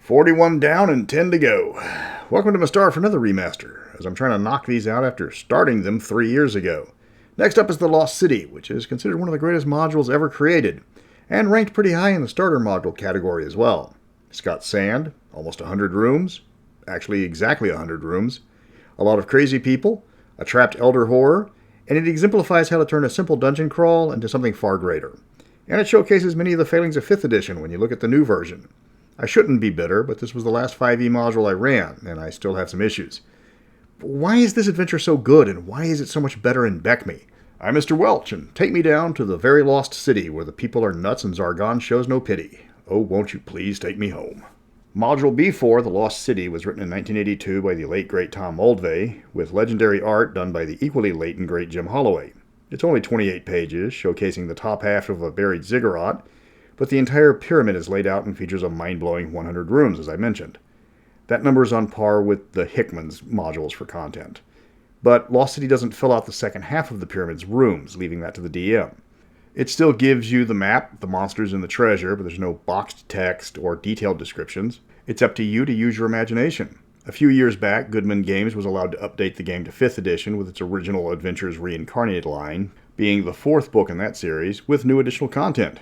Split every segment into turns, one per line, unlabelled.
41 down and 10 to go. Welcome to Mystara for another remaster, as I'm trying to knock these out after starting them 3 years ago. Next up is the Lost City, which is considered one of the greatest modules ever created, and ranked pretty high in the starter module category as well. It's got sand, almost 100 rooms, actually exactly 100 rooms, a lot of crazy people, a trapped elder horror, and it exemplifies how to turn a simple dungeon crawl into something far greater. And it showcases many of the failings of 5th edition when you look at the new version. I shouldn't be bitter, but this was the last 5e module I ran, and I still have some issues. But why is this adventure so good, and why is it so much better in Beckme? I'm Mr. Welch, and take me down to the very lost city where the people are nuts and Zargon shows no pity. Oh, won't you please take me home? Module B4, The Lost City, was written in 1982 by the late great Tom Moldvay, with legendary art done by the equally late and great Jim Holloway. It's only 28 pages, showcasing the top half of a buried ziggurat, but the entire pyramid is laid out and features a mind-blowing 100 rooms, as I mentioned. That number is on par with the Hickman's modules for content. But Lost City doesn't fill out the second half of the pyramid's rooms, leaving that to the DM. It still gives you the map, the monsters, and the treasure, but there's no boxed text or detailed descriptions. It's up to you to use your imagination. A few years back, Goodman Games was allowed to update the game to 5th edition with its original Adventures Reincarnated line, being the 4th book in that series, with new additional content.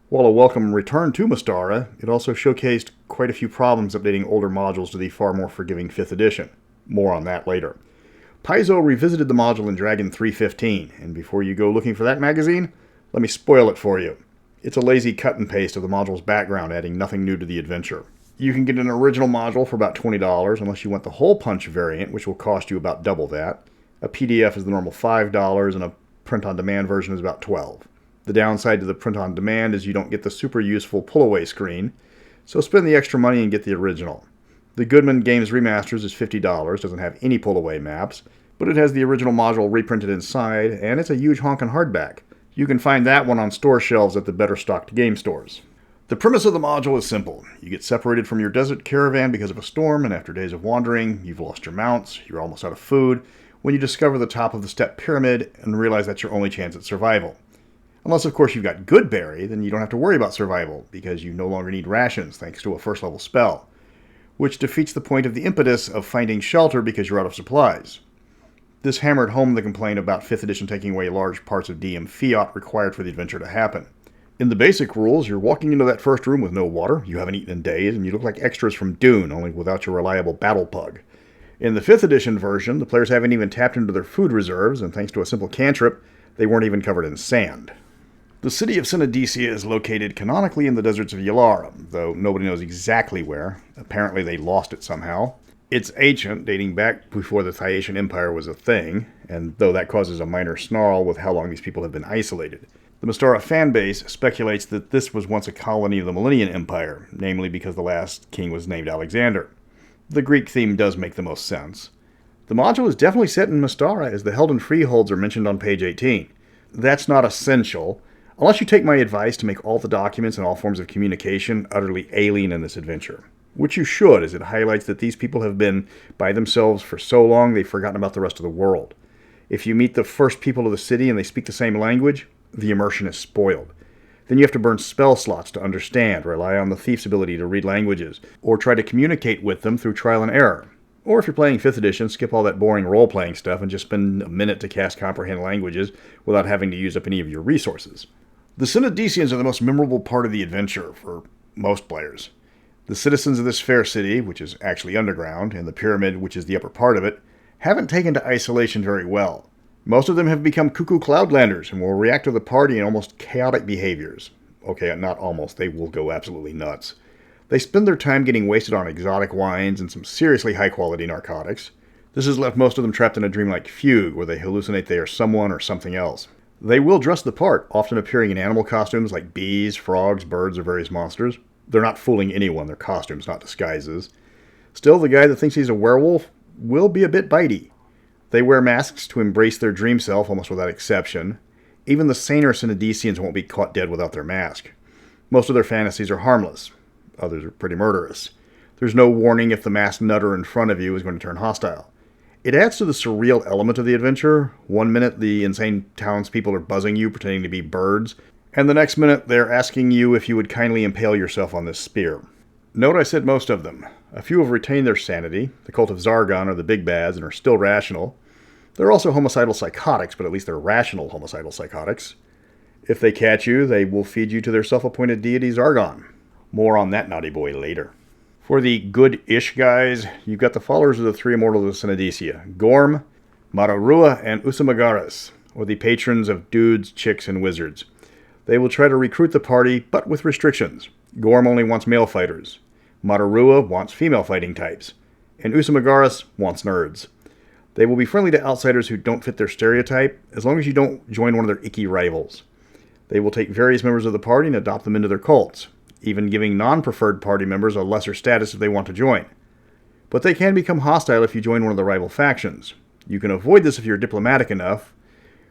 While a welcome return to Mystara, it also showcased quite a few problems updating older modules to the far more forgiving 5th edition. More on that later. Paizo revisited the module in Dragon 315, and before you go looking for that magazine, let me spoil it for you. It's a lazy cut and paste of the module's background, adding nothing new to the adventure. You can get an original module for about $20, unless you want the hole punch variant, which will cost you about double that. A PDF is the normal $5, and a print-on-demand version is about $12. The downside to the print-on-demand is you don't get the super useful pull-away screen, so spend the extra money and get the original. The Goodman Games Remasters is $50, doesn't have any pull-away maps, but it has the original module reprinted inside, and it's a huge honkin' hardback. You can find that one on store shelves at the better-stocked game stores. The premise of the module is simple. You get separated from your desert caravan because of a storm, and after days of wandering, you've lost your mounts, you're almost out of food, when you discover the top of the step pyramid and realize that's your only chance at survival. Unless, of course, you've got good berry, then you don't have to worry about survival, because you no longer need rations thanks to a first-level spell, which defeats the point of the impetus of finding shelter because you're out of supplies. This hammered home the complaint about 5th edition taking away large parts of DM fiat required for the adventure to happen. In the basic rules, you're walking into that first room with no water, you haven't eaten in days, and you look like extras from Dune, only without your reliable battle pug. In the 5th edition version, the players haven't even tapped into their food reserves, and thanks to a simple cantrip, they weren't even covered in sand. The city of Synodicia is located canonically in the deserts of Yalara, though nobody knows exactly where. Apparently they lost it somehow. It's ancient, dating back before the Thaatian Empire was a thing, and though that causes a minor snarl with how long these people have been isolated. The Mystara fanbase speculates that this was once a colony of the Millennian Empire, namely because the last king was named Alexander. The Greek theme does make the most sense. The module is definitely set in Mystara, as the Helden freeholds are mentioned on page 18. That's not essential, unless you take my advice to make all the documents and all forms of communication utterly alien in this adventure. Which you should, as it highlights that these people have been by themselves for so long they've forgotten about the rest of the world. If you meet the first people of the city and they speak the same language, the immersion is spoiled. Then you have to burn spell slots to understand, rely on the thief's ability to read languages, or try to communicate with them through trial and error. Or if you're playing 5th edition, skip all that boring role-playing stuff and just spend a minute to cast comprehend languages without having to use up any of your resources. The Synodicians are the most memorable part of the adventure for most players. The citizens of this fair city, which is actually underground, and the pyramid, which is the upper part of it, haven't taken to isolation very well. Most of them have become cuckoo cloudlanders and will react to the party in almost chaotic behaviors. Okay, not almost, they will go absolutely nuts. They spend their time getting wasted on exotic wines and some seriously high-quality narcotics. This has left most of them trapped in a dreamlike fugue where they hallucinate they are someone or something else. They will dress the part, often appearing in animal costumes like bees, frogs, birds, or various monsters. They're not fooling anyone, they're costumes, not disguises. Still, the guy that thinks he's a werewolf will be a bit bitey. They wear masks to embrace their dream self almost without exception. Even the saner Synodicians won't be caught dead without their mask. Most of their fantasies are harmless. Others are pretty murderous. There's no warning if the masked nutter in front of you is going to turn hostile. It adds to the surreal element of the adventure. One minute, the insane townspeople are buzzing you, pretending to be birds, and the next minute, they're asking you if you would kindly impale yourself on this spear. Note I said most of them. A few have retained their sanity. The cult of Zargon are the big bads and are still rational. They're also homicidal psychotics, but at least they're rational homicidal psychotics. If they catch you, they will feed you to their self-appointed deity Zargon. More on that naughty boy later. For the good-ish guys, you've got the followers of the three immortals of Synodecia, Gorm, Mararua, and Usamagaras, or the patrons of dudes, chicks, and wizards. They will try to recruit the party, but with restrictions. Gorm only wants male fighters. Mararua wants female fighting types. And Usamagaras wants nerds. They will be friendly to outsiders who don't fit their stereotype, as long as you don't join one of their icky rivals. They will take various members of the party and adopt them into their cults, even giving non-preferred party members a lesser status if they want to join. But they can become hostile if you join one of the rival factions. You can avoid this if you're diplomatic enough,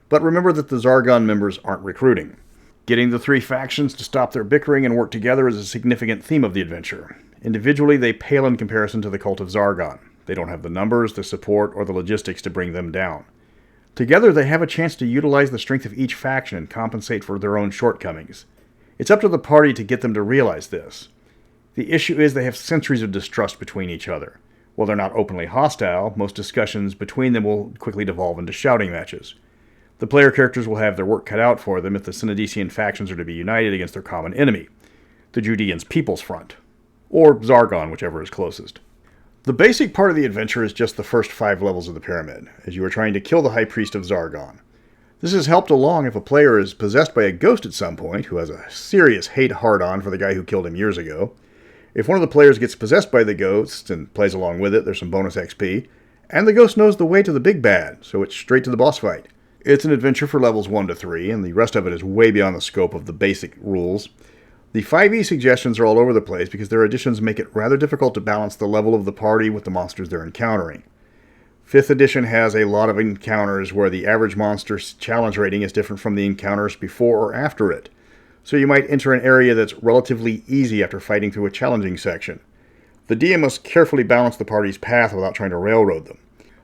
but remember that the Zargon members aren't recruiting. Getting the three factions to stop their bickering and work together is a significant theme of the adventure. Individually, they pale in comparison to the cult of Zargon. They don't have the numbers, the support, or the logistics to bring them down. Together, they have a chance to utilize the strength of each faction and compensate for their own shortcomings. It's up to the party to get them to realize this. The issue is they have centuries of distrust between each other. While they're not openly hostile, most discussions between them will quickly devolve into shouting matches. The player characters will have their work cut out for them if the Synodician factions are to be united against their common enemy, the Judeans People's Front, or Zargon, whichever is closest. The basic part of the adventure is just the first 5 levels of the pyramid, as you are trying to kill the High Priest of Zargon. This is helped along if a player is possessed by a ghost at some point, who has a serious hate hard-on for the guy who killed him years ago. If one of the players gets possessed by the ghost and plays along with it, there's some bonus XP, and the ghost knows the way to the big bad, so it's straight to the boss fight. It's an adventure for levels 1 to 3, and the rest of it is way beyond the scope of the basic rules. The 5e suggestions are all over the place because their additions make it rather difficult to balance the level of the party with the monsters they're encountering. 5th edition has a lot of encounters where the average monster's challenge rating is different from the encounters before or after it. So you might enter an area that's relatively easy after fighting through a challenging section. The DM must carefully balance the party's path without trying to railroad them.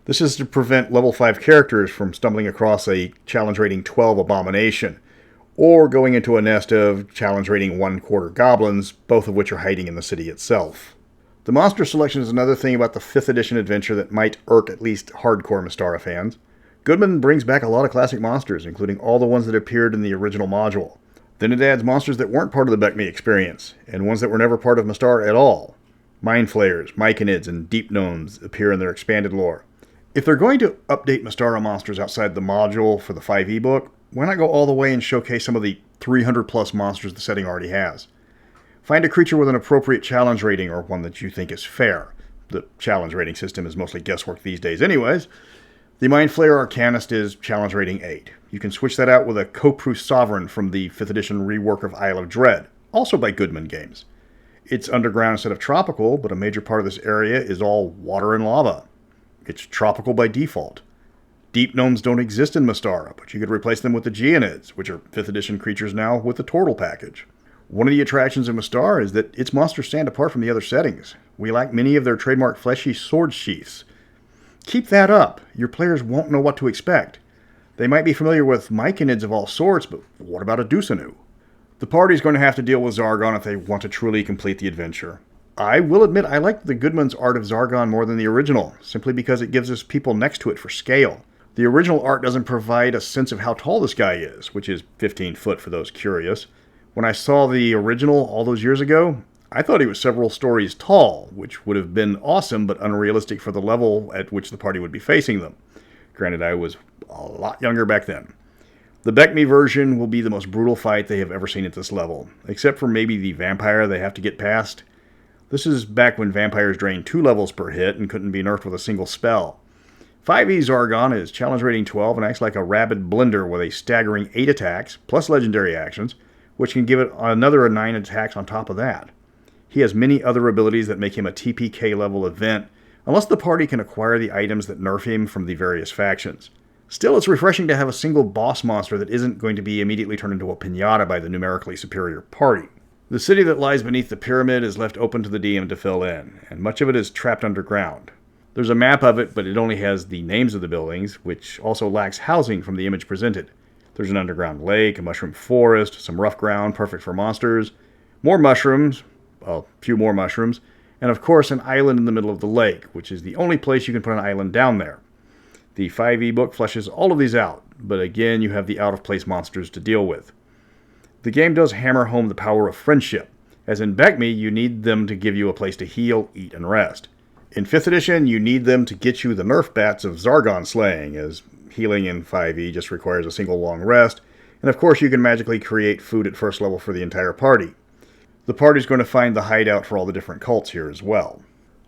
This is to prevent level 5 characters from stumbling across a challenge rating 12 abomination, or going into a nest of challenge rating 1/4 goblins, both of which are hiding in the city itself. The monster selection is another thing about the 5th edition adventure that might irk at least hardcore Mystara fans. Goodman brings back a lot of classic monsters, including all the ones that appeared in the original module. Then it adds monsters that weren't part of the Beckme experience, and ones that were never part of Mystara at all. Mind Flayers, Myconids, and Deep Gnomes appear in their expanded lore. If they're going to update Mystara monsters outside the module for the 5e book, why not go all the way and showcase some of the 300 plus monsters the setting already has? Find a creature with an appropriate challenge rating, or one that you think is fair. The challenge rating system is mostly guesswork these days anyways. The Mind Flayer Arcanist is challenge rating 8. You can switch that out with a Kopru Sovereign from the 5th edition rework of Isle of Dread, also by Goodman Games. It's underground instead of tropical, but a major part of this area is all water and lava. It's tropical by default. Deep Gnomes don't exist in Mystara, but you could replace them with the Geonids, which are 5th edition creatures now with the Turtle package. One of the attractions of Mystara is that its monsters stand apart from the other settings. We lack many of their trademark fleshy sword sheaths. Keep that up. Your players won't know what to expect. They might be familiar with Myconids of all sorts, but what about a Dusanu? The party's going to have to deal with Zargon if they want to truly complete the adventure. I will admit I like the Goodman's art of Zargon more than the original, simply because it gives us people next to it for scale. The original art doesn't provide a sense of how tall this guy is, which is 15 foot for those curious. When I saw the original all those years ago, I thought he was several stories tall, which would have been awesome but unrealistic for the level at which the party would be facing them. Granted, I was a lot younger back then. The Beckme version will be the most brutal fight they have ever seen at this level, except for maybe the vampire they have to get past. This is back when vampires drained 2 levels per hit and couldn't be nerfed with a single spell. 5e Zargon is challenge rating 12 and acts like a rabid blender with a staggering 8 attacks, plus legendary actions, which can give it another 9 attacks on top of that. He has many other abilities that make him a TPK level event, unless the party can acquire the items that nerf him from the various factions. Still, it's refreshing to have a single boss monster that isn't going to be immediately turned into a piñata by the numerically superior party. The city that lies beneath the pyramid is left open to the DM to fill in, and much of it is trapped underground. There's a map of it, but it only has the names of the buildings, which also lacks housing from the image presented. There's an underground lake, a mushroom forest, some rough ground perfect for monsters, more mushrooms, a few more mushrooms, and of course an island in the middle of the lake, which is the only place you can put an island down there. The 5e book fleshes all of these out, but again you have the out-of-place monsters to deal with. The game does hammer home the power of friendship, as in Beckme you need them to give you a place to heal, eat, and rest. In 5th edition you need them to get you the nerf bats of Zargon slaying, as healing in 5e just requires a single long rest, and of course you can magically create food at first level for the entire party. The party's going to find the hideout for all the different cults here as well.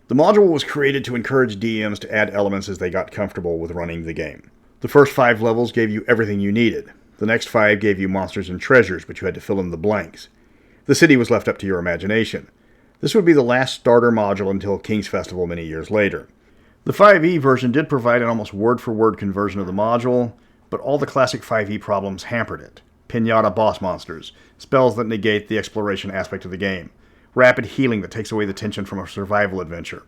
The module was created to encourage DMs to add elements as they got comfortable with running the game. The first 5 levels gave you everything you needed. The next 5 gave you monsters and treasures, but you had to fill in the blanks. The city was left up to your imagination. This would be the last starter module until King's Festival many years later. The 5e version did provide an almost word-for-word conversion of the module, but all the classic 5e problems hampered it. Pinata boss monsters, spells that negate the exploration aspect of the game, rapid healing that takes away the tension from a survival adventure,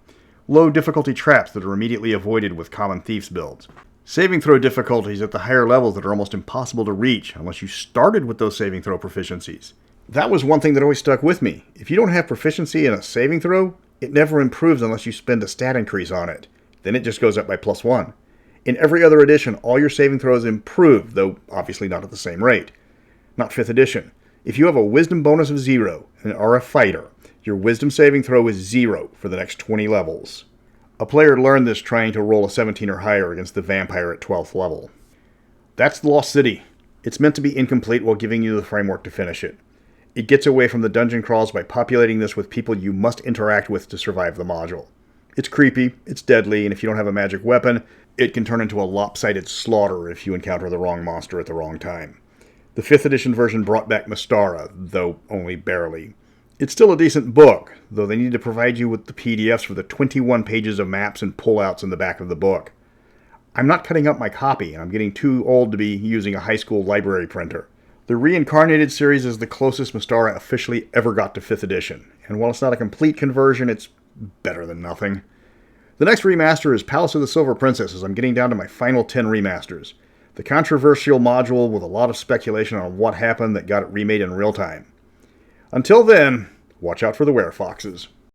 low difficulty traps that are immediately avoided with common thieves builds, saving throw difficulties at the higher levels that are almost impossible to reach unless you started with those saving throw proficiencies. That was one thing that always stuck with me. If you don't have proficiency in a saving throw, it never improves unless you spend a stat increase on it. Then it just goes up by +1. In every other edition, all your saving throws improve, though obviously not at the same rate. Not 5th edition. If you have a wisdom bonus of 0 and are a fighter, your wisdom saving throw is 0 for the next 20 levels. A player learned this trying to roll a 17 or higher against the vampire at 12th level. That's the Lost City. It's meant to be incomplete while giving you the framework to finish it. It gets away from the dungeon crawls by populating this with people you must interact with to survive the module. It's creepy, it's deadly, and if you don't have a magic weapon, it can turn into a lopsided slaughter if you encounter the wrong monster at the wrong time. The 5th edition version brought back Mystara, though only barely. It's still a decent book, though they need to provide you with the PDFs for the 21 pages of maps and pullouts in the back of the book. I'm not cutting up my copy, and I'm getting too old to be using a high school library printer. The Reincarnated series is the closest Mystara officially ever got to 5th edition, and while it's not a complete conversion, it's better than nothing. The next remaster is Palace of the Silver Princess, as I'm getting down to my final 10 remasters. The controversial module with a lot of speculation on what happened that got it remade in real time. Until then, watch out for the werefoxes.